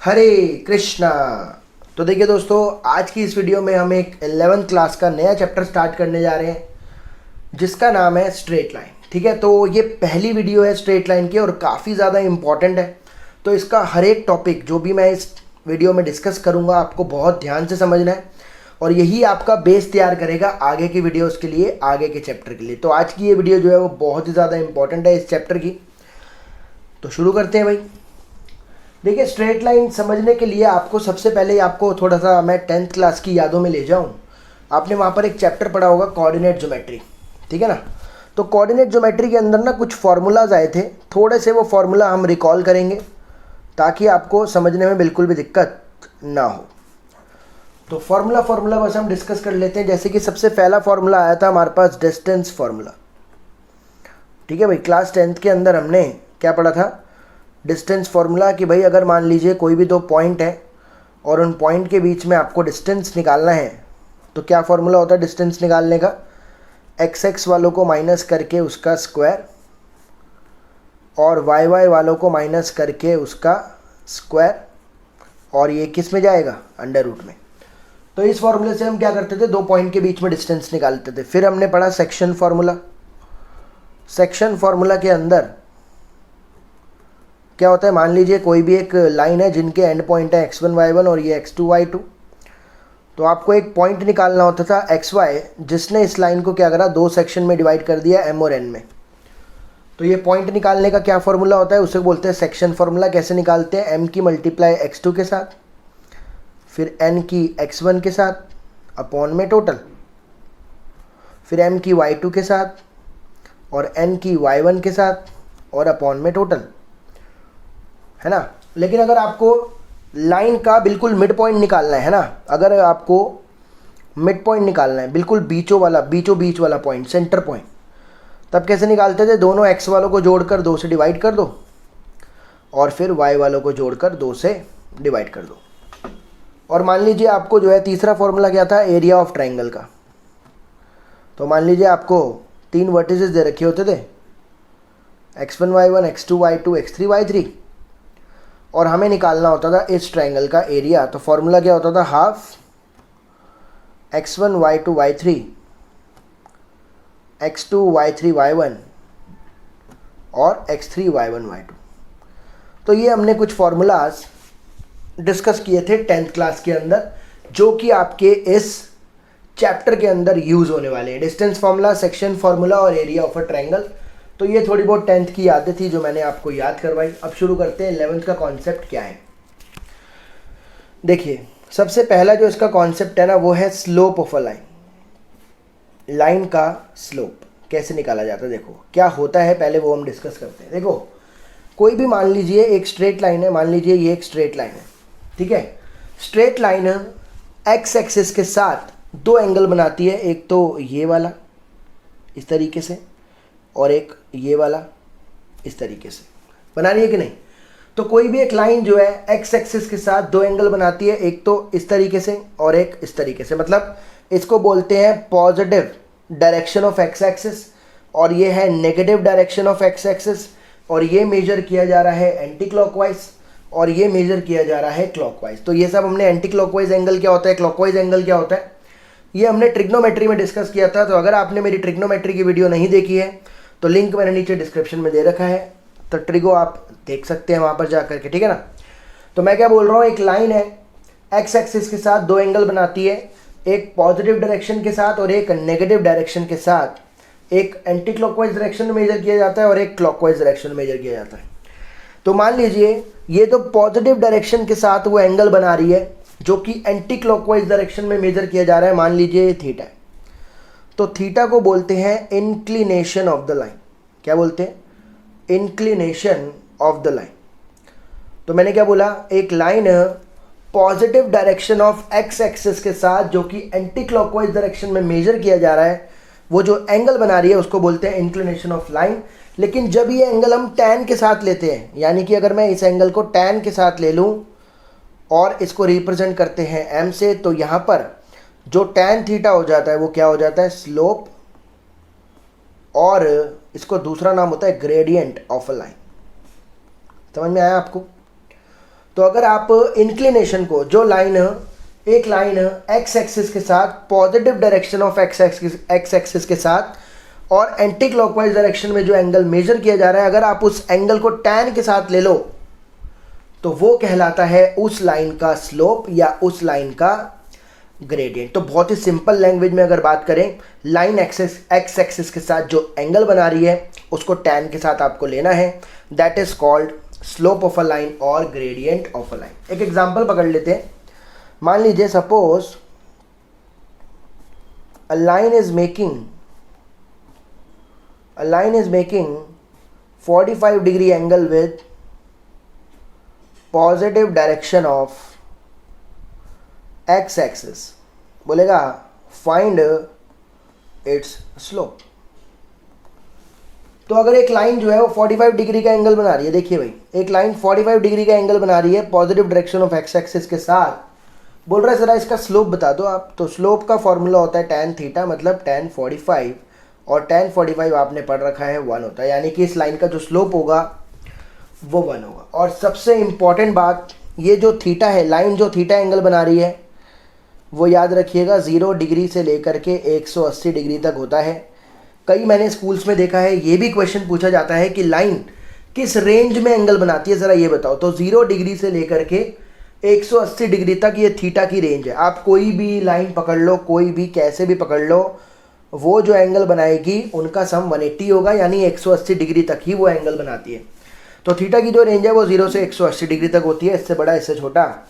हरे कृष्णा। तो देखिए दोस्तों, आज की इस वीडियो में हम एक 11th क्लास का नया चैप्टर स्टार्ट करने जा रहे हैं जिसका नाम है स्ट्रेट लाइन। ठीक है, तो ये पहली वीडियो है स्ट्रेट लाइन की और काफ़ी ज़्यादा इम्पॉर्टेंट है। तो इसका हर एक टॉपिक जो भी मैं इस वीडियो में डिस्कस करूँगा आपको बहुत ध्यान से समझना है और यही आपका बेस तैयार करेगा आगे की वीडियोज़ के लिए, आगे के चैप्टर के लिए। तो आज की ये वीडियो जो है वो बहुत ही ज़्यादा इंपॉर्टेंट है इस चैप्टर की। तो शुरू करते हैं भाई। देखिए, स्ट्रेट लाइन समझने के लिए आपको सबसे पहले आपको थोड़ा सा मैं 10th क्लास की यादों में ले जाऊं। आपने वहाँ पर एक चैप्टर पढ़ा होगा कोऑर्डिनेट ज्योमेट्री, ठीक है ना। तो कोऑर्डिनेट ज्योमेट्री के अंदर ना कुछ फार्मूलाज आए थे, थोड़े से वो फार्मूला हम रिकॉल करेंगे ताकि आपको समझने में बिल्कुल भी दिक्कत ना हो। तो फार्मूला बस हम डिस्कस कर लेते हैं। जैसे कि सबसे पहला फार्मूला आया था हमारे पास डिस्टेंस फार्मूला। ठीक है भाई, क्लास 10th के अंदर हमने क्या पढ़ा था? डिस्टेंस फार्मूला कि भाई अगर मान लीजिए कोई भी दो पॉइंट है और उन पॉइंट के बीच में आपको डिस्टेंस निकालना है तो क्या फार्मूला होता है डिस्टेंस निकालने का? एक्स वालों को माइनस करके उसका स्क्वायर और वाई वालों को माइनस करके उसका स्क्वायर, और ये किस में जाएगा? अंडर रूट में। तो इस फार्मूले से हम क्या करते थे? दो पॉइंट के बीच में डिस्टेंस निकालते थे। फिर हमने पढ़ा सेक्शन फार्मूला। सेक्शन फार्मूला के अंदर क्या होता है? मान लीजिए कोई भी एक लाइन है जिनके एंड पॉइंट है x1 y1 और ये x2 y2। तो आपको एक पॉइंट निकालना होता था xy, जिसने इस लाइन को क्या करा? दो सेक्शन में डिवाइड कर दिया m और n में। तो ये पॉइंट निकालने का क्या फार्मूला होता है? उसे बोलते हैं सेक्शन फार्मूला। कैसे निकालते हैं? m की मल्टीप्लाई x2 के साथ, फिर n की x1 के साथ अपॉन में टोटल, फिर m की y2 के साथ और n की y1 के साथ और अपॉन में टोटल, है ना। लेकिन अगर आपको लाइन का बिल्कुल मिड पॉइंट निकालना है ना, अगर आपको मिड पॉइंट निकालना है, बिल्कुल बीचों बीच वाला पॉइंट, सेंटर पॉइंट, तब कैसे निकालते थे? दोनों x वालों को जोड़कर 2 से डिवाइड कर दो और फिर y वालों को जोड़कर 2 से डिवाइड कर दो। और मान लीजिए आपको जो है तीसरा फॉर्मूला क्या था? एरिया ऑफ ट्राइंगल का। तो मान लीजिए आपको 3 वर्टिसेस दे रखे होते थे, x1 y1 x2 y2 x3 y3, और हमें निकालना होता था इस ट्रायंगल का एरिया। तो फॉर्मूला क्या होता था? Half x1 y2 y3 x2 y3 y1 और x3 y1 y2। तो ये हमने कुछ फार्मूलाज डिस्कस किए थे 10th क्लास के अंदर, जो कि आपके इस चैप्टर के अंदर यूज़ होने वाले हैं। डिस्टेंस फार्मूला, सेक्शन फार्मूला और एरिया ऑफ अ ट्रायंगल। तो ये थोड़ी बहुत 10th की यादें थी जो मैंने आपको याद करवाई। अब शुरू करते हैं 11th का कॉन्सेप्ट क्या है। देखिए, सबसे पहला जो इसका कॉन्सेप्ट है ना, वो है slope of a line. Line का स्लोप कैसे निकाला जाता है, देखो क्या होता है, पहले वो हम डिस्कस करते हैं। देखो, कोई भी मान लीजिए एक स्ट्रेट लाइन है, मान लीजिए ये एक स्ट्रेट लाइन है, ठीक है। स्ट्रेट लाइन एक्स एक्सिस के साथ दो एंगल बनाती है, एक तो ये वाला इस तरीके से और एक ये वाला इस तरीके से। बना रही है कि नहीं? तो कोई भी एक लाइन जो है एक्स एक्सिस के साथ दो एंगल बनाती है, एक तो इस तरीके से और एक इस तरीके से। मतलब इसको बोलते हैं positive direction of x axis और ये है negative direction of x axis, और ये मेजर किया जा रहा है एंटी क्लॉकवाइज और ये मेजर किया जा रहा है क्लॉकवाइज। तो ये सब हमने एंटी क्लॉकवाइज एंगल क्या होता है, क्लॉकवाइज एंगल क्या होता है, ये हमने ट्रिग्नोमेट्री में डिस्कस किया था। तो अगर आपने मेरी ट्रिग्नोमेट्री की वीडियो नहीं देखी है तो लिंक मैंने नीचे डिस्क्रिप्शन में दे रखा है, तो ट्रिगो आप देख सकते हैं वहाँ पर जा करके, ठीक है ना। तो मैं क्या बोल रहा हूँ, एक लाइन है एक्स एक्सिस के साथ दो एंगल बनाती है, एक पॉजिटिव डायरेक्शन के साथ और एक नेगेटिव डायरेक्शन के साथ। एक एंटी क्लॉकवाइज डायरेक्शन में मेजर किया जाता है और एक क्लॉकवाइज डायरेक्शन में मेजर किया जाता है। तो मान लीजिए ये तो पॉजिटिव डायरेक्शन के साथ वो एंगल बना रही है जो कि एंटी क्लॉकवाइज डायरेक्शन में मेजर किया जा रहा है। मान लीजिए ये थीटा है, तो थीटा को बोलते हैं इंक्लिनेशन ऑफ द लाइन। क्या बोलते हैं? Inclination of the line. तो मैंने क्या बोला, एक line positive direction of x axis के साथ जो कि एंटी क्लॉकवाइज डायरेक्शन में मेजर किया जा रहा है, वो जो एंगल बना रही है उसको बोलते हैं इंक्लिनेशन ऑफ लाइन। लेकिन जब ये एंगल हम tan के साथ लेते हैं, यानी कि अगर मैं इस एंगल को tan के साथ ले लूँ और इसको रिप्रेजेंट करते हैं m से, तो यहाँ पर जो tan थीटा हो जाता है वो क्या हो जाता है? स्लोप, और इसको दूसरा नाम होता है ग्रेडियंट ऑफ अ लाइन। समझ में आया आपको? तो अगर आप इंक्लिनेशन को, जो लाइन एक लाइन एक्स एक्सिस के साथ positive direction of x axis के साथ और एंटी क्लॉकवाइज डायरेक्शन में जो एंगल मेजर किया जा रहा है, अगर आप उस एंगल को tan के साथ ले लो तो वो कहलाता है उस लाइन का स्लोप या उस लाइन का ग्रेडियंट। तो बहुत ही सिंपल लैंग्वेज में अगर बात करें, लाइन एक्स एक्सिस के साथ जो एंगल बना रही है उसको tan के साथ आपको लेना है, that is called slope of a line और ग्रेडियंट ऑफ अ लाइन। एक एग्जांपल पकड़ लेते हैं। मान लीजिए suppose a line is making 45 degree angle with positive direction of x axis। बोलेगा find its slope। तो अगर एक लाइन जो है वो 45 डिग्री का एंगल बना रही है, देखिए भाई एक लाइन 45 डिग्री का एंगल बना रही है positive direction of x axis के साथ, बोल रहा है जरा इसका स्लोप बता दो आप। तो स्लोप का फॉर्मूला होता है tan थीटा, मतलब tan 45, और tan 45 आपने पढ़ रखा है 1 होता है, यानी कि इस लाइन का जो स्लोप होगा वो 1 होगा। और सबसे इम्पॉर्टेंट बात, ये जो थीटा है, लाइन जो थीटा एंगल बना रही है वो याद रखिएगा 0 डिग्री से लेकर के 180 डिग्री तक होता है। कई मैंने स्कूल्स में देखा है, ये भी क्वेश्चन पूछा जाता है कि लाइन किस रेंज में एंगल बनाती है, ज़रा ये बताओ। तो 0 डिग्री से लेकर के 180 डिग्री तक ये थीटा की रेंज है। आप कोई भी लाइन पकड़ लो, कोई भी कैसे भी पकड़ लो, वो जो एंगल बनाएगी उनका सम 180 होगा, यानी 180 डिग्री तक ही वो एंगल बनाती है। तो थीटा की जो रेंज है वो 0 से 180 डिग्री तक होती है, इससे बड़ा इससे छोटा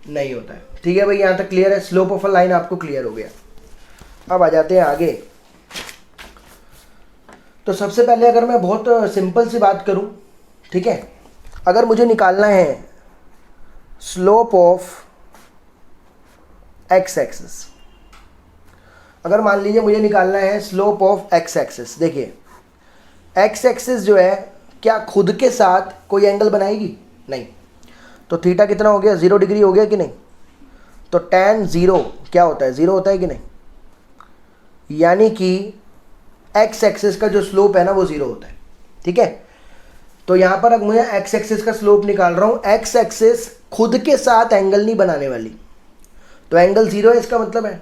नहीं होता है। ठीक है भाई, यहाँ तक क्लियर है। स्लोप ऑफ अ लाइन आपको क्लियर हो गया। अब आ जाते हैं आगे। तो सबसे पहले अगर मैं बहुत सिंपल सी बात करूं, ठीक है, अगर मुझे निकालना है स्लोप ऑफ एक्स एक्सिस, अगर मान लीजिए मुझे निकालना है स्लोप ऑफ एक्स एक्सिस, देखिए एक्स एक्सिस जो है क्या खुद के साथ कोई एंगल बनाएगी? नहीं। तो थीटा कितना हो गया? 0 डिग्री हो गया कि नहीं? तो tan 0 क्या होता है? 0 होता है कि नहीं? यानी कि एक्स एक्सिस का जो स्लोप है ना वो 0 होता है। ठीक है, तो यहाँ पर अगर मुझे एक्स एक्सिस का स्लोप निकाल रहा हूँ, एक्स एक्सिस खुद के साथ एंगल नहीं बनाने वाली, तो एंगल 0 है इसका मतलब है।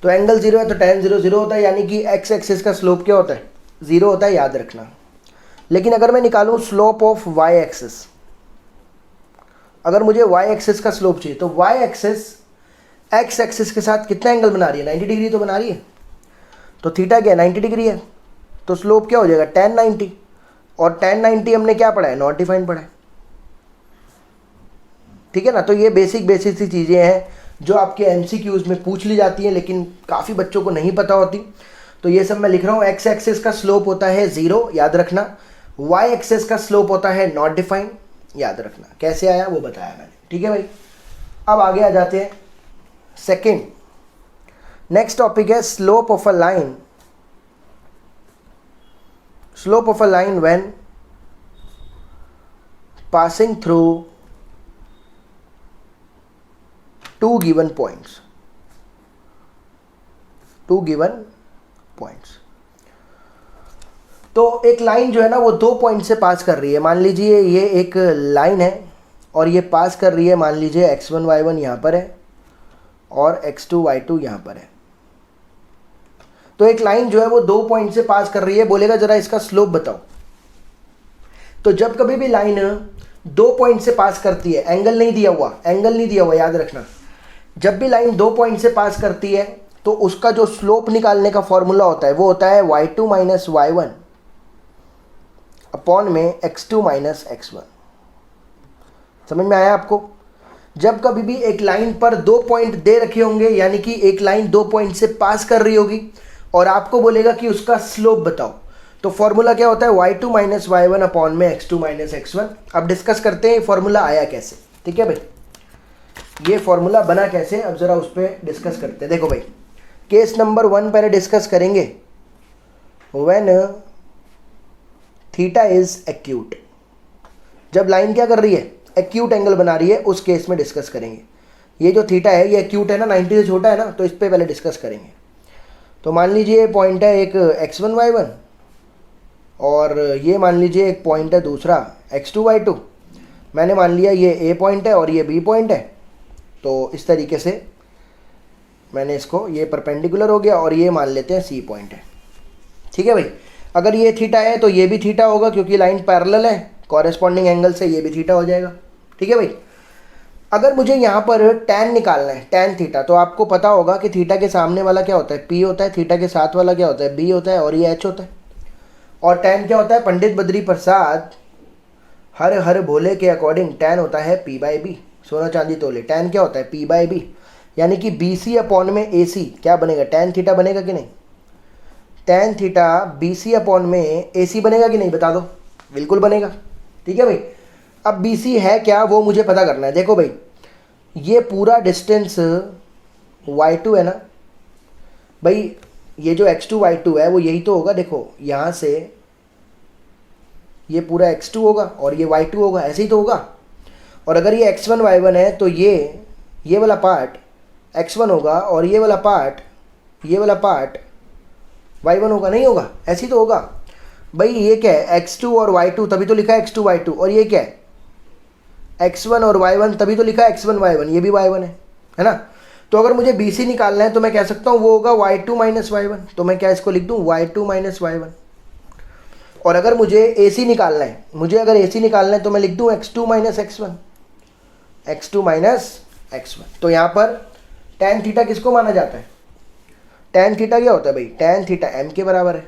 तो एंगल 0 है तो tan 0 0 होता है, यानी कि एक्स एक्सिस का स्लोप क्या होता है? 0 होता है, याद रखना। लेकिन अगर मैं निकालूँ स्लोप ऑफ वाई एक्सिस, अगर मुझे वाई एक्सिस का स्लोप चाहिए, तो वाई एक्सिस एक्स एक्सिस के साथ कितना एंगल बना रही है? 90 डिग्री तो बना रही है। तो थीटा क्या है? 90 डिग्री है। तो स्लोप क्या हो जाएगा? tan 90। और tan 90 हमने क्या पढ़ा है? नॉट डिफाइंड पढ़ा है। ठीक है ना। तो ये बेसिक सी चीज़ें हैं जो आपके MCQs में पूछ ली जाती हैं, लेकिन काफ़ी बच्चों को नहीं पता होती। तो ये सब मैं लिख रहा हूँ। एक्स एक्सिस का स्लोप होता है 0, याद रखना। वाई एक्सिस का स्लोप होता है नॉट डिफाइंड, याद रखना। कैसे आया वो बताया मैंने। ठीक है भाई, अब आगे आ जाते हैं सेकेंड। नेक्स्ट टॉपिक है slope of a line. Slope of a line when passing through two given points. तो एक लाइन जो है ना वो 2 पॉइंट से पास कर रही है। मान लीजिए ये एक लाइन है और ये पास कर रही है, मान लीजिए x1 y1 यहाँ पर है और x2 y2 यहाँ पर है। तो एक लाइन जो है वो 2 पॉइंट से पास कर रही है, बोलेगा जरा इसका स्लोप बताओ। तो जब कभी भी लाइन 2 पॉइंट से पास करती है, एंगल नहीं दिया हुआ, याद रखना। जब भी लाइन 2 पॉइंट से पास करती है तो उसका जो स्लोप निकालने का फॉर्मूला होता है वो होता है y2 माइनस y1 अपॉन में x2 माइनस x1। समझ में आया आपको? जब कभी भी एक लाइन पर 2 पॉइंट दे रखे होंगे, यानी कि एक लाइन 2 पॉइंट से पास कर रही होगी और आपको बोलेगा कि उसका स्लोप बताओ, तो फॉर्मूला क्या होता है? y2 माइनस y1 अपॉन में x2 माइनस x1। अब डिस्कस करते हैं फॉर्मूला आया कैसे। ठीक है भाई, ये फॉर्मूला बना कैसे, अब जरा उस पर डिस्कस करते हैं। देखो भाई, केस नंबर 1 पहले डिस्कस करेंगे। व्हेन थीटा इज एक्यूट, जब लाइन क्या कर रही है? एक्यूट एंगल बना रही है, उस केस में डिस्कस करेंगे। ये जो थीटा है ये एक्यूट है ना, 90 से छोटा है ना, तो इस पे पहले डिस्कस करेंगे। तो मान लीजिए पॉइंट है एक x1 y1 और ये मान लीजिए एक पॉइंट है दूसरा x2 y2। मैंने मान लिया ये ए पॉइंट है और ये बी पॉइंट है, तो इस तरीके से मैंने इसको, ये परपेंडिकुलर हो गया और ये मान लेते हैं सी पॉइंट है। ठीक है भाई, अगर ये थीटा है तो ये भी थीटा होगा क्योंकि लाइन पैरेलल है, कॉरेस्पॉन्डिंग एंगल से ये भी थीटा हो जाएगा। ठीक है भाई, अगर मुझे यहाँ पर टैन निकालना है, टैन थीटा, तो आपको पता होगा कि थीटा के सामने वाला क्या होता है, पी होता है, थीटा के साथ वाला क्या होता है, बी होता है, और ये एच होता है। और टैन क्या होता है, पंडित बद्री प्रसाद हर हर भोले के अकॉर्डिंग टैन होता है पी बाई बी, सोना चांदी तोले। टैन क्या होता है, पी बाई बी, यानी कि बी सी अपॉन में ए सी क्या बनेगा, टैन थीटा बनेगा कि नहीं, tan theta B C upon में ए सी बनेगा कि नहीं, बता दो। बिल्कुल बनेगा। ठीक है भाई, अब बी सी है क्या वो मुझे पता करना है। देखो भाई, ये पूरा डिस्टेंस y2 है ना भाई, ये जो x2 y2 है वो यही तो होगा। देखो यहाँ से ये पूरा x2 होगा और ये y2 होगा, ऐसे ही तो होगा। और अगर ये x1 y1 है तो ये वाला पार्ट x1 होगा और ये वाला पार्ट y1 होगा, नहीं होगा, ऐसे ही तो होगा भाई। ये क्या है, x2 और y2, तभी तो लिखा है x2 y2। और ये क्या है, x1 और y1, तभी तो लिखा है x1 y1, ये भी y1 है ना। तो अगर मुझे BC निकालना है तो मैं कह सकता हूँ वो होगा y2 माइनस y1, तो मैं क्या इसको लिख दूँ, y2 माइनस y1। और अगर मुझे AC निकालना है, तो मैं लिख दूँ x2 minus x1, x2 minus x1। तो यहाँ पर tan थीटा किसको माना जाता है, tan थीटा क्या होता है भाई, tan थीटा m के बराबर है।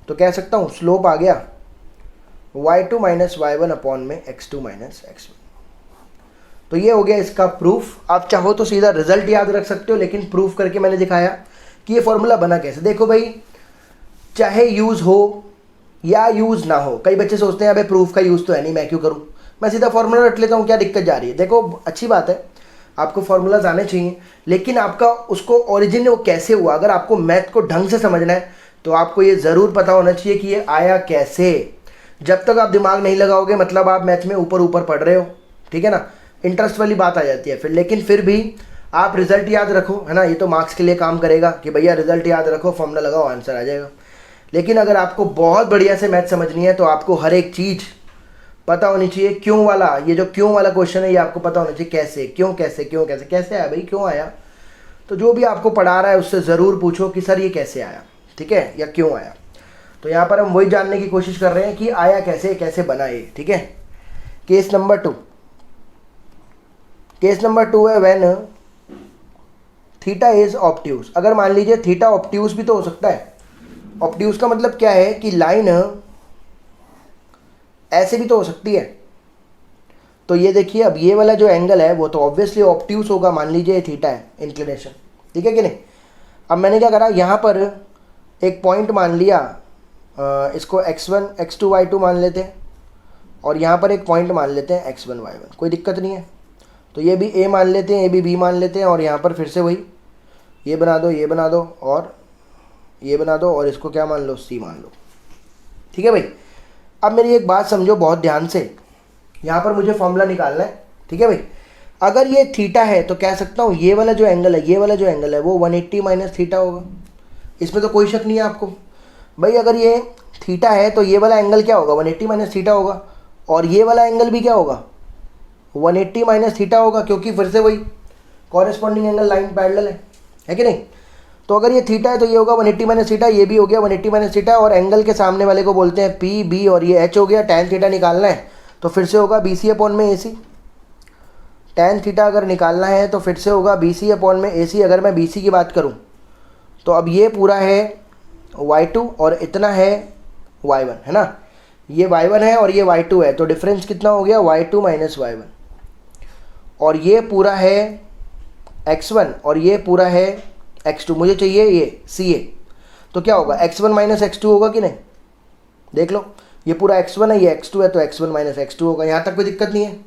तो कह सकता हूँ स्लोप आ गया y2 माइनस y1 अपॉन में x2 माइनस x1। तो ये हो गया इसका प्रूफ। आप चाहो तो सीधा रिजल्ट याद रख सकते हो, लेकिन प्रूफ करके मैंने दिखाया कि ये फॉर्मूला बना कैसे। देखो भाई, चाहे यूज़ हो या यूज़ ना हो, कई बच्चे सोचते हैं अबे प्रूफ का यूज़ तो है नहीं, मैं क्यों करूँ, मैं सीधा फॉर्मूला रट लेता हूँ, क्या दिक्कत जा रही है। देखो अच्छी बात है, आपको फॉर्मूलाज आने चाहिए, लेकिन आपका उसको ओरिजिन वो कैसे हुआ, अगर आपको मैथ को ढंग से समझना है तो आपको ये ज़रूर पता होना चाहिए कि ये आया कैसे। जब तक आप दिमाग नहीं लगाओगे मतलब आप मैथ में ऊपर ऊपर पढ़ रहे हो, ठीक है ना, इंटरेस्ट वाली बात आ जाती है फिर। लेकिन फिर भी आप रिजल्ट याद रखो, है ना, ये तो मार्क्स के लिए काम करेगा कि भैया रिजल्ट याद रखो, फॉर्मूला लगाओ, आंसर आ जाएगा। लेकिन अगर आपको बहुत बढ़िया से मैथ समझनी है तो आपको हर एक चीज़ पता होनी चाहिए। क्यों वाला, ये जो क्यों वाला क्वेश्चन है ये आपको पता होना चाहिए, कैसे, क्यों, कैसे, क्यों, कैसे, कैसे आया भाई, क्यों आया। तो जो भी आपको पढ़ा रहा है उससे ज़रूर पूछो कि सर ये कैसे आया, ठीक है, या क्यों आया। तो यहाँ पर हम वही जानने की कोशिश कर रहे हैं कि आया कैसे, कैसे बना ये, ठीक है। केस नंबर टू है व्हेन थीटा इज ऑब्ट्यूज। अगर मान लीजिए थीटा ऑब्ट्यूज भी तो हो सकता है। ऑब्ट्यूज का मतलब क्या है कि लाइन ऐसे भी तो हो सकती है। तो ये देखिए, अब ये वाला जो एंगल है वो तो ऑब्वियसली ऑब्ट्यूज होगा, मान लीजिए थीटा है इंक्लिनेशन, ठीक है कि नहीं। अब मैंने क्या करा, यहाँ पर एक पॉइंट मान लिया, इसको x1 x2 y2 मान लेते हैं, और यहाँ पर एक पॉइंट मान लेते हैं x1 y1, कोई दिक्कत नहीं है। तो ये भी a मान लेते हैं, ये भी b मान लेते हैं, और यहाँ पर फिर से वही ये बना दो, ये बना दो, और ये बना दो, और इसको क्या मान लो, c मान लो, ठीक है भाई। अब मेरी एक बात समझो बहुत ध्यान से, यहाँ पर मुझे फॉर्मूला निकालना है, ठीक है भाई। अगर ये थीटा है तो कह सकता हूँ ये वाला जो एंगल है, वो 180 माइनस थीटा होगा, इसमें तो कोई शक नहीं है आपको भाई। अगर ये थीटा है तो ये वाला एंगल क्या होगा, 180 माइनस थीटा होगा, और ये वाला एंगल भी क्या होगा, 180 माइनस थीटा होगा, क्योंकि फिर से वही कॉरेस्पॉन्डिंग एंगल, लाइन पैरेलल है कि नहीं। तो अगर ये थीटा है तो ये होगा 180 माइनस थीटा, ये भी हो गया 180 माइनस थीटा, और एंगल के सामने वाले को बोलते हैं पी बी, और ये एच हो गया। टैन थीटा निकालना है तो फिर से होगा बी सी अपॉन में ए सी। टैन थीटा अगर निकालना है तो फिर से होगा बी सी अपॉन में ए सी। अगर मैं बी सी की बात करूँ तो अब ये पूरा है y2 और इतना है y1, है ना, ये y1 है और ये y2 है, तो डिफरेंस कितना हो गया, y2 माइनस y1। और ये पूरा है x1 और ये पूरा है x2, मुझे चाहिए ये CA, तो क्या होगा, x1 माइनस x2 होगा कि नहीं, देख लो, ये पूरा x1 है, ये x2 है, तो x1 माइनस x2 होगा। यहाँ तक कोई दिक्कत नहीं है।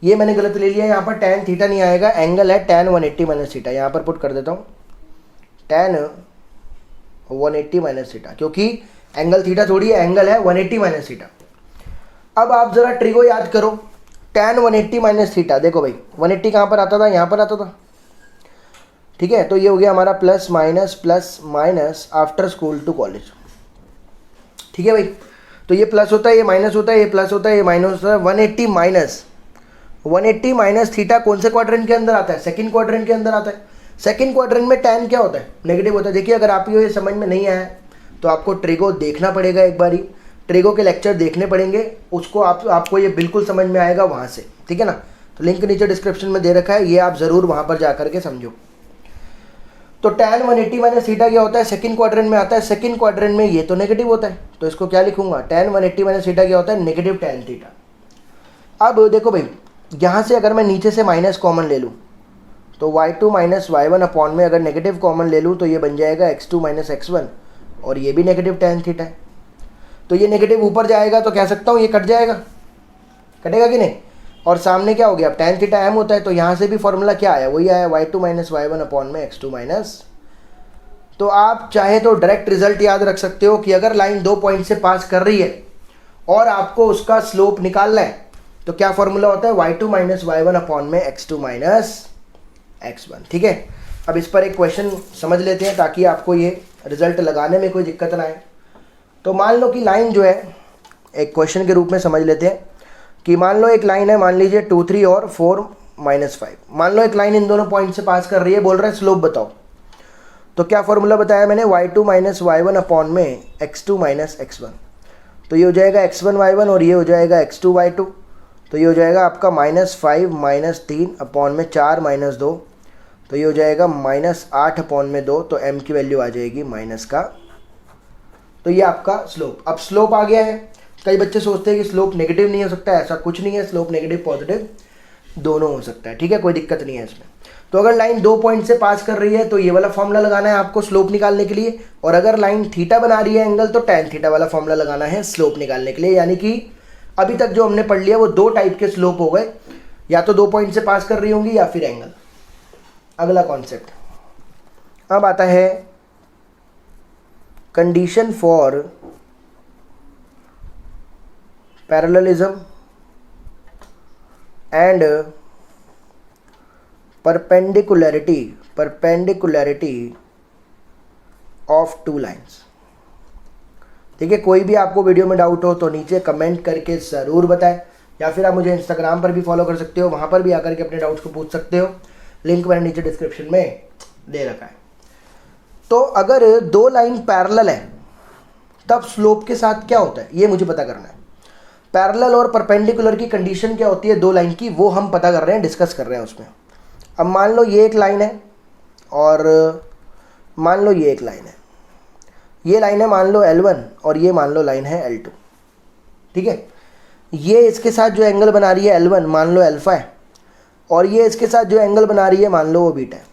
ये मैंने गलत ले लिया, यहाँ पर tan थीटा नहीं आएगा, एंगल है tan 180 माइनस थीटा, यहाँ पर पुट कर देता हूँ tan 180 माइनस थीटा, क्योंकि एंगल थीटा थोड़ी है, एंगल है 180 माइनस थीटा। अब आप जरा ट्रिगो याद करो, tan 180 माइनस थीटा, देखो भाई 180 कहाँ पर आता था, यहाँ पर आता था, ठीक है। तो ये हो गया हमारा plus minus after school to college, ठीक है भाई। तो ये प्लस होता है, ये माइनस होता है, ये प्लस होता है, ये माइनस होता है। 180 माइनस थीटा कौन से क्वाड्रेंट के अंदर आता है? सेकंड क्वाड्रेंट के अंदर आता है। सेकंड क्वाड्रेंट में tan क्या होता है? नेगेटिव होता है। देखिए अगर आप ये समझ में नहीं आया तो आपको ट्रिगो देखना पड़ेगा, एक बारी ट्रिगो के लेक्चर देखने पड़ेंगे, उसको आपको ये बिल्कुल समझ में आएगा वहाँ से, ठीक है ना। तो लिंक नीचे डिस्क्रिप्शन में दे रखा है, ये आप ज़रूर वहाँ पर जा करके समझो। तो tan 180 माइनस थीटा क्या होता है? सेकंड क्वाड्रेंट में आता है। सेकंड क्वाड्रेंट में ये तो नेगेटिव होता है, तो इसको क्या लिखूंगा? tan 180 माइनस थीटा क्या होता है? Negative tan theta. अब देखो भाई, यहाँ से अगर मैं नीचे से माइनस कॉमन ले लूँ तो y2 माइनस y1 अपॉन में अगर नेगेटिव कॉमन ले लूँ तो ये बन जाएगा x2 माइनस x1, और ये भी नेगेटिव tan थीटा है। तो ये नेगेटिव ऊपर जाएगा तो कह सकता हूँ ये कट जाएगा, कटेगा कि नहीं? और सामने क्या हो गया? अब tan थीटा m होता है, तो यहाँ से भी फॉर्मूला क्या आया? वही आया, y2 माइनस y1 अपॉन में x2 माइनस। तो आप चाहे तो डायरेक्ट रिजल्ट याद रख सकते हो कि अगर लाइन 2 पॉइंट से पास कर रही है और आपको उसका स्लोप निकालना है तो क्या फॉर्मूला होता है? y2 माइनस y1 अपॉन में x2 माइनस x1, ठीक है। अब इस पर एक क्वेश्चन समझ लेते हैं ताकि आपको ये रिजल्ट लगाने में कोई दिक्कत ना आए। तो मान लो कि लाइन जो है, एक क्वेश्चन के रूप में समझ लेते हैं कि मान लो एक लाइन है, मान लीजिए 2 3 और 4 माइनस 5। मान लो एक लाइन इन दोनों पॉइंट से पास कर रही है, बोल रहा है स्लोप बताओ। तो क्या फॉर्मूला बताया मैंने? y2 माइनस y1 अपॉन में x2 माइनस x1। तो ये हो जाएगा x1 y1 और ये हो जाएगा x2 y2। तो ये हो जाएगा आपका -5 माइनस 3 अपॉन में 4 माइनस 2। तो ये हो जाएगा -8 अपॉन में 2। तो m की वैल्यू आ जाएगी माइनस का। तो ये आपका स्लोप। अब स्लोप आ गया है। कई बच्चे सोचते हैं कि स्लोप नेगेटिव नहीं हो सकता, ऐसा कुछ नहीं है। स्लोप नेगेटिव पॉजिटिव दोनों हो सकता है, ठीक है, कोई दिक्कत नहीं है इसमें। तो अगर लाइन 2 पॉइंट से पास कर रही है तो ये वाला फॉर्मूला लगाना है आपको स्लोप निकालने के लिए, और अगर लाइन थीटा बना रही है एंगल तो tan थीटा वाला फॉर्मूला लगाना है स्लोप निकालने के लिए। यानी कि अभी तक जो हमने पढ़ लिया वो 2 टाइप के स्लोप हो गए, या तो 2 पॉइंट से पास कर रही होंगी या फिर एंगल। अगला कॉन्सेप्ट अब आता है condition for parallelism and perpendicularity of 2 lines. ठीक है, कोई भी आपको वीडियो में डाउट हो तो नीचे कमेंट करके ज़रूर बताएं, या फिर आप मुझे इंस्टाग्राम पर भी फॉलो कर सकते हो, वहाँ पर भी आकर के अपने डाउट्स को पूछ सकते हो। लिंक मैंने नीचे डिस्क्रिप्शन में दे रखा है। तो अगर 2 लाइन पैरेलल है तब स्लोप के साथ क्या होता है ये मुझे पता करना है। पैरेलल और परपेंडिकुलर की कंडीशन क्या होती है 2 लाइन की, वो हम पता कर रहे हैं, डिस्कस कर रहे हैं उसमें। अब मान लो ये एक लाइन है और मान लो ये एक लाइन है। ये लाइन है मान लो L1 और ये मान लो लाइन है L2, ठीक है। ये इसके साथ जो एंगल बना रही है L1 मान लो अल्फा है, और ये इसके साथ जो एंगल बना रही है मान लो वो बीटा है।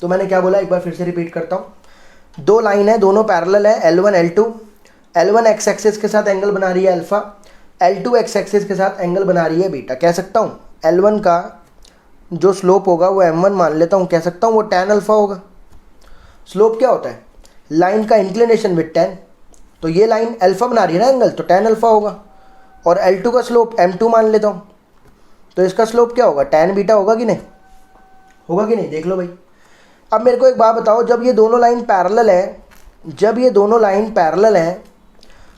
तो मैंने क्या बोला, एक बार फिर से रिपीट करता हूँ। 2 लाइन है, दोनों पैरेलल है, L1 L2। L1 x axis के साथ एंगल बना रही है अल्फा, L2 एक्स एक्सिस के साथ एंगल बना रही है बीटा। कह सकता हूँ L1 का जो स्लोप होगा वो m1 मान लेता हूँ, कह सकता हूँ वो tan अल्फा होगा। स्लोप क्या होता है? लाइन का इंक्लिनेशन विद tan। तो ये लाइन अल्फा बना रही है ना एंगल, तो tan अल्फा होगा। और L2 का स्लोप m2 मान लेता हूँ, तो इसका स्लोप क्या होगा? tan बीटा होगा कि नहीं? होगा कि नहीं? देख लो भाई। अब मेरे को एक बात बताओ, जब ये दोनों लाइन पैरेलल हैं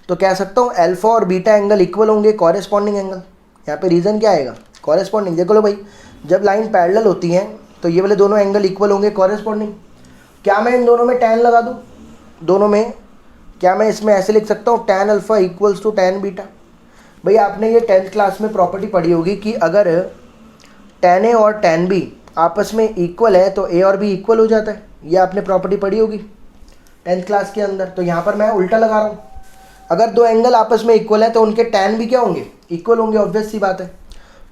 तो कह सकता हूँ अल्फा और बीटा एंगल इक्वल होंगे, कॉरेस्पॉन्डिंग एंगल। यहाँ पे रीज़न क्या आएगा? कॉरेस्पॉन्डिंग। देख लो भाई, जब लाइन पैरेलल होती हैं तो ये वाले दोनों एंगल इक्वल होंगे, कॉरेस्पॉन्डिंग। क्या मैं इन दोनों में tan लगा दूँ? दोनों में क्या मैं इसमें ऐसे लिख सकता हूँ tan alpha equals to tan beta? भाई आपने ये 10th क्लास में प्रॉपर्टी पढ़ी होगी कि अगर tan A और tan B आपस में इक्वल है तो A और B इक्वल हो जाता है। ये आपने प्रॉपर्टी पढ़ी होगी 10th क्लास के अंदर। तो यहाँ पर मैं उल्टा लगा रहा हूँ, अगर 2 एंगल आपस में इक्वल है तो उनके tan भी क्या होंगे? इक्वल होंगे, ऑब्वियस सी बात है।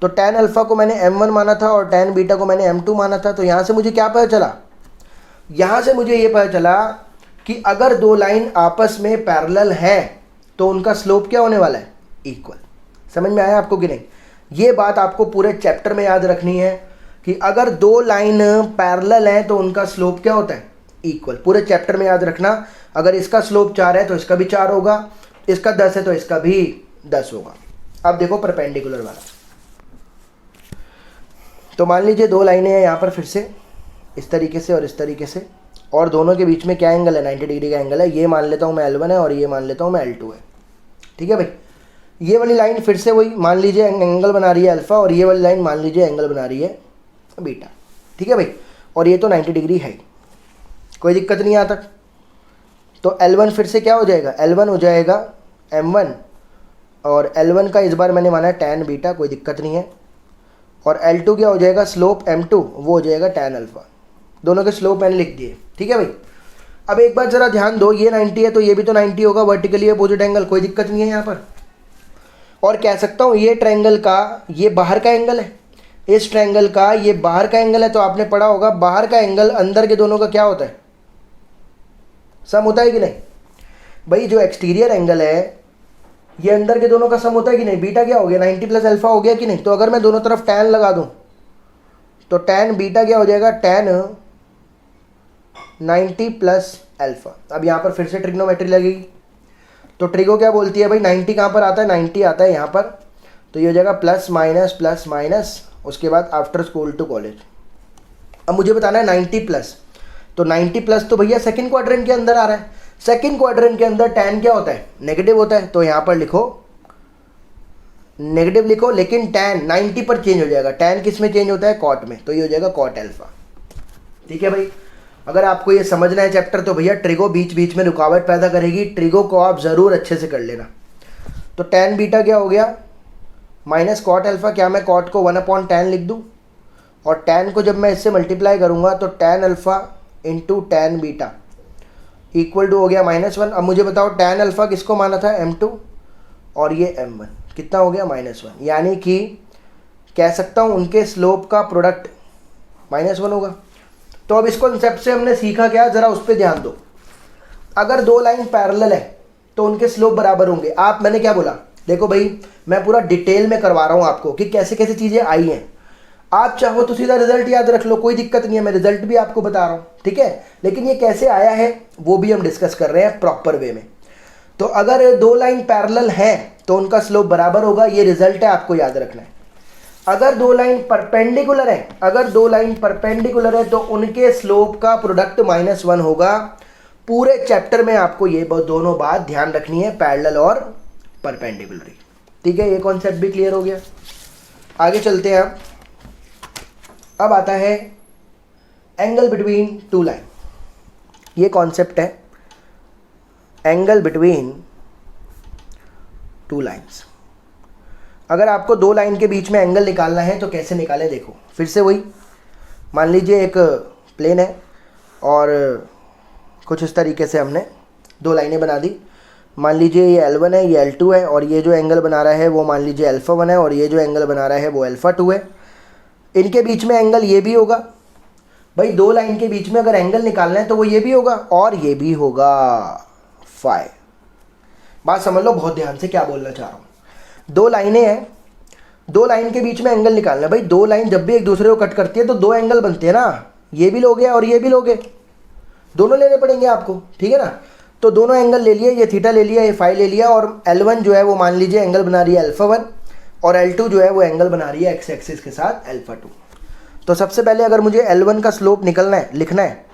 तो tan अल्फा को मैंने m1 माना था और tan बीटा को मैंने m2 माना था। तो यहाँ से मुझे क्या पता चला? यहाँ से मुझे ये पता चला कि अगर 2 लाइन आपस में पैरेलल है तो उनका स्लोप क्या होने वाला है? इक्वल। समझ में आया आपको कि नहीं? ये बात आपको पूरे चैप्टर में याद रखनी है कि अगर 2 लाइन पैरेलल हैं तो उनका स्लोप क्या होता है? इक्वल। पूरे चैप्टर में याद रखना। अगर इसका स्लोप 4 है तो इसका भी 4 होगा, इसका 10 है तो इसका भी 10 होगा। अब देखो परपेंडिकुलर वाला। तो मान लीजिए 2 लाइनें हैं यहाँ पर, फिर से इस तरीके से और इस तरीके से, और दोनों के बीच में क्या एंगल है? 90 डिग्री का एंगल है। ये मान लेता हूँ मैं L1 है और ये मान लेता हूँ मैं L2 है। ठीक है भाई। ये वाली लाइन फिर से वही मान लीजिए एंगल बना रही है अल्फ़ा, और ये वाली लाइन मान लीजिए एंगल बना रही है बीटा, ठीक है भाई। और ये तो 90 डिग्री है, कोई दिक्कत नहीं यहाँ तक। तो L1 फिर से क्या हो जाएगा, L1 हो जाएगा M1, और L1 का इस बार मैंने माना है tan बीटा, कोई दिक्कत नहीं है। और L2 क्या हो जाएगा, स्लोप M2, वो हो जाएगा tan अल्फ़ा। दोनों के स्लोप मैंने लिख दिए, ठीक है भाई। अब एक बार ज़रा ध्यान दो, ये 90 है तो ये भी तो 90 होगा, वर्टिकली अपोजिट एंगल, कोई दिक्कत नहीं है यहाँ पर। और कह सकता हूँ ये ट्रायंगल का ये बाहर का एंगल है, इस ट्रायंगल का ये बाहर का एंगल है। तो आपने पढ़ा होगा बाहर का एंगल अंदर के दोनों का क्या होता है, सम होता है कि नहीं भाई। जो एक्सटीरियर एंगल है ये अंदर के दोनों का सम होता है कि नहीं। बीटा क्या हो गया, 90 प्लस अल्फ़ा हो गया कि नहीं। तो अगर मैं दोनों तरफ tan लगा दूं तो tan बीटा क्या हो जाएगा, tan 90 प्लस अल्फ़ा। अब यहाँ पर फिर से ट्रिग्नोमेट्री लगेगी। तो ट्रिगो क्या बोलती है भाई, 90 कहाँ पर आता है, 90 आता है यहाँ पर। तो ये हो जाएगा प्लस माइनस, उसके बाद आफ्टर स्कूल टू कॉलेज। अब मुझे बताना है 90 प्लस, तो 90 प्लस तो भैया सेकंड क्वाड्रेंट के अंदर आ रहा है। सेकंड क्वाड्रेंट के अंदर tan क्या होता है, नेगेटिव होता है। तो यहाँ पर लिखो नेगेटिव लिखो, लेकिन tan 90 पर चेंज हो जाएगा। tan किस में चेंज होता है, कॉट में। तो ये हो जाएगा कॉट अल्फ़ा, ठीक है भाई। अगर आपको ये समझना है चैप्टर तो भैया ट्रिगो बीच बीच में रुकावट पैदा करेगी, ट्रिगो को आप ज़रूर अच्छे से कर लेना। तो tan बीटा क्या हो गया, माइनस कॉट अल्फ़ा। क्या मैं कॉट को 1/tan लिख दूँ, और tan को जब मैं इससे मल्टीप्लाई करूँगा तो tan alpha into tan beta equal to हो गया -1। अब मुझे बताओ tan अल्फ़ा किसको माना था, M2, और ये M1 कितना हो गया, -1। यानी कि कह सकता हूँ उनके स्लोप का प्रोडक्ट -1 होगा। तो अब इस कॉन्सेप्ट से हमने सीखा क्या, ज़रा उस पर ध्यान दो। अगर दो लाइन पैरेलल है तो उनके स्लोप बराबर होंगे। आप, मैंने क्या बोला, देखो भाई मैं पूरा डिटेल में करवा रहा हूँ आपको कि कैसे कैसे चीज़ें आई हैं। आप चाहो तो सीधा रिजल्ट याद रख लो, कोई दिक्कत नहीं है, मैं रिजल्ट भी आपको बता रहा हूँ, ठीक है। लेकिन ये कैसे आया है वो भी हम डिस्कस कर रहे हैं प्रॉपर वे में। तो अगर दो लाइन पैरेलल हैं तो उनका स्लोप बराबर होगा, ये रिजल्ट है, आपको याद रखना है। अगर दो लाइन परपेंडिकुलर है, अगर दो लाइन परपेंडिकुलर है तो उनके स्लोप का प्रोडक्ट -1 होगा। पूरे चैप्टर में आपको ये दोनों बात ध्यान रखनी है, पैरेलल और परपेंडिकुलर, ठीक है। ये कॉन्सेप्ट भी क्लियर हो गया। आगे चलते हैं। अब आता है एंगल बिटवीन टू लाइन। ये कॉन्सेप्ट है एंगल बिटवीन टू लाइन्स। अगर आपको दो लाइन के बीच में एंगल निकालना है तो कैसे निकालें, देखो फिर से वही। मान लीजिए एक प्लेन है और कुछ इस तरीके से हमने दो लाइनें बना दी। मान लीजिए ये L1 है, ये L2 है, और ये जो एंगल बना रहा है वो मान लीजिए α1 है, और ये जो एंगल बना रहा है वो α2 है। इनके बीच में एंगल ये भी होगा भाई। दो लाइन के बीच में अगर एंगल निकालना है तो वो ये भी होगा और ये भी होगा फाई। बात समझ लो बहुत ध्यान से क्या बोलना चाह रहा हूँ। दो लाइनें हैं, दो लाइन के बीच में एंगल निकालना है भाई। दो लाइन जब भी एक दूसरे को कट करती है तो दो एंगल बनते हैं ना, ये भी लोगे और ये भी लोगे, दोनों लेने पड़ेंगे आपको, ठीक है ना। तो दोनों एंगल ले लिए, ये थीटा ले लिया, ये फाई ले लिया, और L1 जो है वो मान लीजिए एंगल बना रही है α1, और L2 जो है वो एंगल बना रही है एक्स एक्सिस के साथ α2। तो सबसे पहले अगर मुझे L1 का स्लोप निकलना है, लिखना है,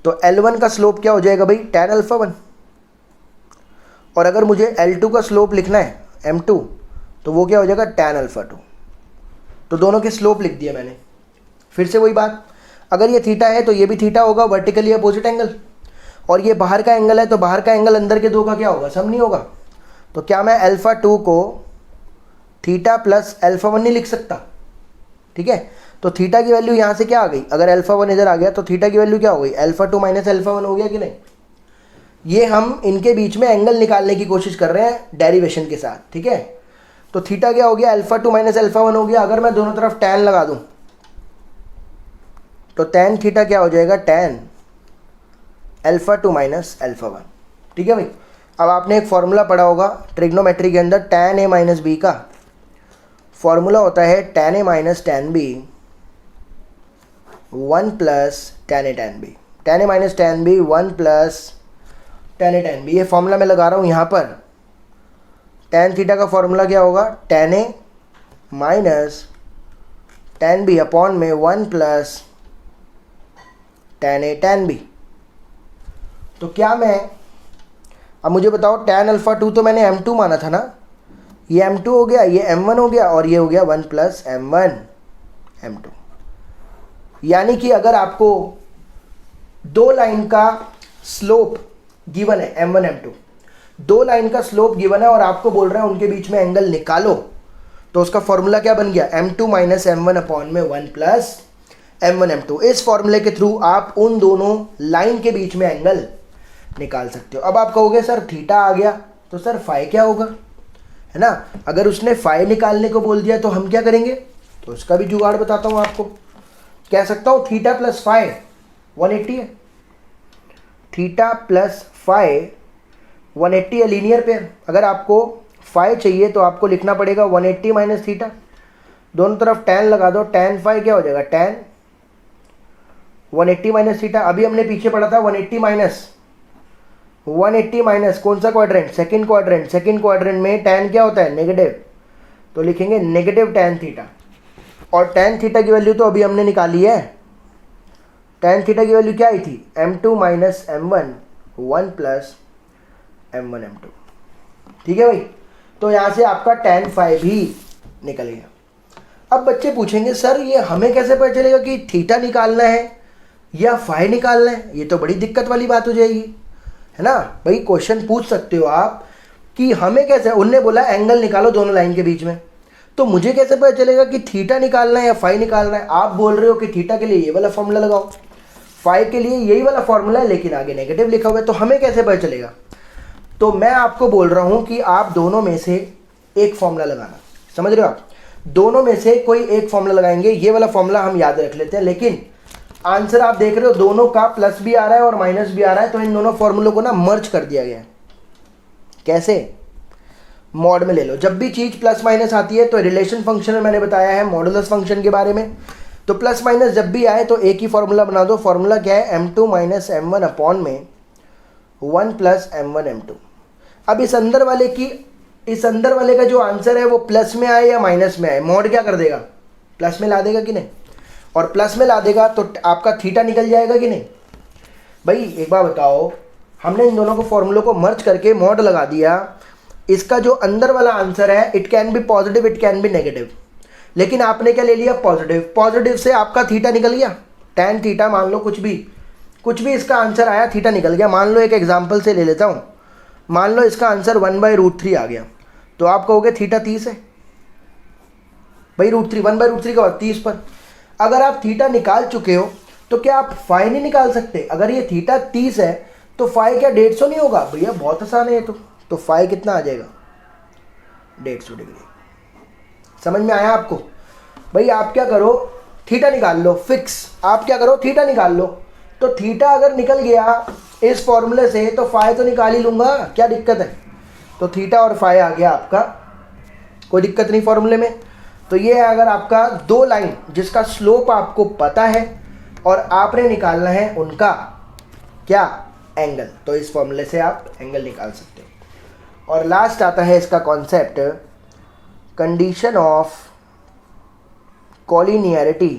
तो L1 का स्लोप क्या हो जाएगा भाई, tan α1। और अगर मुझे L2 का स्लोप लिखना है M2, तो वो क्या हो जाएगा tan α2। तो दोनों के स्लोप लिख दिया मैंने। फिर से वही बात, अगर ये थीटा है तो ये भी थीटा होगा, वर्टिकली अपोजिट एंगल। और ये बाहर का एंगल है तो बाहर का एंगल अंदर के दो का क्या होगा, सम नहीं होगा। तो क्या मैं α2 को थीटा प्लस α1 नहीं लिख सकता, ठीक है। तो थीटा की वैल्यू यहाँ से क्या आ गई, अगर α1 इधर आ गया तो थीटा की वैल्यू क्या हो गई, α2 माइनस α1 हो गया कि नहीं। ये हम इनके बीच में एंगल निकालने की कोशिश कर रहे हैं डेरिवेशन के साथ, ठीक है। तो थीटा क्या हो गया, α2 माइनस α1 हो गया। अगर मैं दोनों तरफ tan लगा दूं तो tan थीटा क्या हो जाएगा, tan α2 माइनस α1, ठीक है भाई। अब आपने एक फॉर्मूला पढ़ा होगा ट्रिग्नोमेट्री के अंदर, tan a माइनस बी का फॉर्मूला होता है tan a minus tan b 1 plus tan a tan b। tan a minus tan b 1 plus tan a tan b, ये फॉर्मूला मैं लगा रहा हूँ यहाँ पर। tan थीटा का फॉर्मूला क्या होगा, tan a minus tan b upon में 1 plus tan a tan b। तो क्या मैं अब मुझे बताओ tan अल्फ़ा 2 तो मैंने m2 माना था ना, ये m2 हो गया, ये m1 हो गया और ये हो गया 1 प्लस m1 m2। यानी कि अगर आपको दो लाइन का स्लोप गिवन है m1 m2, दो लाइन का स्लोप गिवन है और आपको बोल रहे हैं उनके बीच में एंगल निकालो, तो उसका फॉर्मूला क्या बन गया, m2 माइनस m1 अपॉन में 1 प्लस m1 m2। इस फॉर्मूले के थ्रू आप उन दोनों लाइन के बीच में एंगल निकाल सकते हो। अब आप कहोगे सर थीटा आ गया तो सर फाई क्या होगा, है ना। अगर उसने फाई निकालने को बोल दिया तो हम क्या करेंगे, तो उसका भी जुगाड़ बताता हूं आपको। कह सकता हूं थीटा प्लस फाई 180 है, थीटा प्लस फाई 180 है, लीनियर पेयर। अगर आपको फाई चाहिए तो आपको लिखना पड़ेगा 180 माइनस थीटा, दोनों तरफ tan लगा दो, tan फाई क्या हो जाएगा, tan 180 माइनस थीटा। अभी हमने पीछे पढ़ा था 180 माइनस कौन सा quadrant, second quadrant. Second quadrant में tan क्या होता है, नेगेटिव, तो लिखेंगे नेगेटिव tan थीटा। और tan थीटा की वैल्यू तो अभी हमने निकाली है, tan थीटा की वैल्यू क्या आई थी, m2 minus m1 1 plus m1 m2। ठीक है भाई, तो यहाँ से आपका tan फाई भी निकल गया। अब बच्चे पूछेंगे सर ये हमें कैसे पता चलेगा कि थीटा निकालना है या फाई निकालना है, ये तो बड़ी दिक्कत वाली बात हो जाएगी, है ना। भाई क्वेश्चन पूछ सकते हो आप कि हमें कैसे, उनने बोला एंगल निकालो दोनों लाइन के बीच में, तो मुझे कैसे पता चलेगा कि थीटा निकालना है या फाई निकालना है। आप बोल रहे हो कि थीटा के लिए ये वाला फॉर्मूला लगाओ, फाई के लिए यही वाला फॉर्मूला है लेकिन आगे नेगेटिव लिखा हुआ है, तो हमें कैसे पता चलेगा। तो मैं आपको बोल रहा हूं कि आप दोनों में से एक फॉर्मूला लगाना, समझ रहे हो आप, दोनों में से कोई एक फॉर्मूला लगाएंगे। ये वाला फॉर्मूला हम याद रख लेते हैं, लेकिन आंसर आप देख रहे हो दोनों का प्लस भी आ रहा है और माइनस भी आ रहा है, तो इन दोनों फॉर्मूलों को ना मर्ज कर दिया गया है। कैसे, मॉड में ले लो। जब भी चीज प्लस माइनस आती है तो रिलेशन फंक्शन में मैंने बताया है मॉडुलस फंक्शन के बारे में, तो प्लस माइनस जब भी आए तो एक ही फॉर्मूला बना दो। फॉर्मूला क्या है, m2 माइनस m1 अपॉन में 1 प्लस m1 m2। अब इस अंदर वाले का जो आंसर है वो प्लस में आए या माइनस में आए, मॉड क्या कर देगा, प्लस में ला देगा कि नहीं, और प्लस में ला देगा तो आपका थीटा निकल जाएगा कि नहीं। भाई एक बार बताओ, हमने इन दोनों को फॉर्मूलों को मर्ज करके मॉड लगा दिया, इसका जो अंदर वाला आंसर है it can be positive it can be negative, लेकिन आपने क्या ले लिया, पॉजिटिव। पॉजिटिव से आपका थीटा निकल गया, tan थीटा मान लो, कुछ भी इसका आंसर आया, थीटा निकल गया। मान लो एक एग्जाम्पल से ले लेता हूँ, मान लो इसका आंसर 1/√3 आ गया, तो आप कहोगे थीटा 30 है। भाई √3 1/√3 का होता 30 पर। अगर आप थीटा निकाल चुके हो तो क्या आप फाई नहीं निकाल सकते। अगर ये थीटा 30 है तो फाई क्या 150 नहीं होगा, भैया बहुत आसान है ये तो फाई कितना आ जाएगा, 150 डिग्री। समझ में आया आपको। भाई आप क्या करो, थीटा निकाल लो, फिक्स। आप क्या करो, थीटा निकाल लो, तो थीटा अगर निकल गया इस फॉर्मूले से तो फाई तो निकाल ही लूंगा, क्या दिक्कत है। तो थीटा और फाई आ गया आपका, कोई दिक्कत नहीं फॉर्मूले में। तो ये है अगर आपका दो लाइन जिसका स्लोप आपको पता है और आपने निकालना है उनका क्या, एंगल, तो इस फॉर्मूले से आप एंगल निकाल सकते हो। और लास्ट आता है इसका concept, condition of collinearity,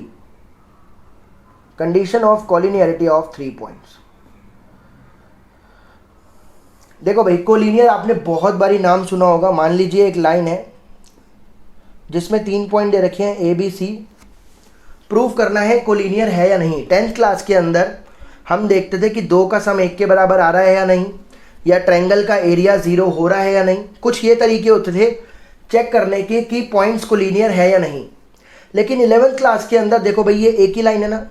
condition of collinearity of 3 points. देखो भाई, कोलिनियर आपने बहुत बारी नाम सुना होगा। मान लीजिए एक लाइन है जिसमें 3 पॉइंट दे रखे हैं ABC, प्रूव करना है कोलिनियर है या नहीं। 10th क्लास के अंदर हम देखते थे कि 2 का सम 1 के बराबर आ रहा है या नहीं, या ट्रायंगल का एरिया 0 हो रहा है या नहीं। कुछ ये तरीके होते थे चेक करने के कि पॉइंट्स कोलिनियर है या नहीं। लेकिन 11th क्लास के अंदर देखो भाई, ये एक ही लाइन है ना,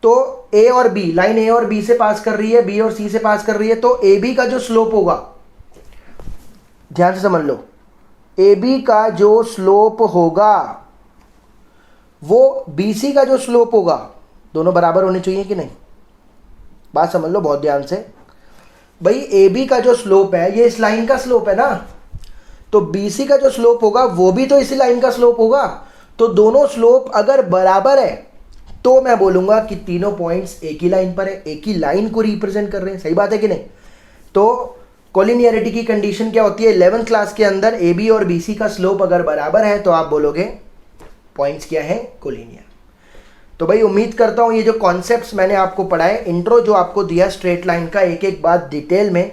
तो A और B, लाइन A और B से पास कर रही है, B और C से पास कर रही है, तो AB का जो स्लोप होगा, ध्यान से समझ लो, AB का जो स्लोप होगा वो BC का जो स्लोप होगा, दोनों बराबर होने चाहिए कि नहीं। बात समझ लो बहुत ध्यान से। भाई AB का जो स्लोप है ये इस लाइन का स्लोप है ना, तो BC का जो स्लोप होगा वो भी तो इसी लाइन का स्लोप होगा। तो दोनों स्लोप अगर बराबर है तो मैं बोलूंगा कि तीनों पॉइंट्स एक ही लाइन पर है, एक ही लाइन को रिप्रेजेंट कर रहे हैं। सही बात है कि नहीं। तो कोलिनियरिटी की कंडीशन क्या होती है, 11th क्लास के अंदर AB और BC का स्लोप अगर बराबर है तो आप बोलोगे पॉइंट्स क्या है, कोलिनियर। तो भाई उम्मीद करता हूं ये जो कॉन्सेप्ट्स मैंने आपको पढ़ाए, इंट्रो जो आपको दिया स्ट्रेट लाइन का, एक एक बात डिटेल में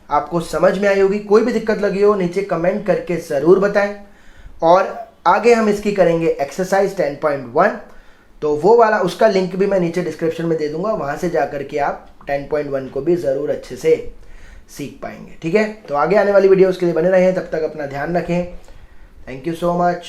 आपको समझ में आई होगी। कोई भी दिक्कत लगी हो नीचे कमेंट करके ज़रूर बताएं। और आगे हम इसकी करेंगे एक्सरसाइज 10.1, तो वो वाला उसका लिंक भी मैं नीचे डिस्क्रिप्शन में दे दूंगा, वहाँ से जा करके आप 10.1 को भी ज़रूर अच्छे से सीख पाएंगे। ठीक है, तो आगे आने वाली वीडियोज़ के लिए बने रहें, तब तक अपना ध्यान रखें। Thank you so much.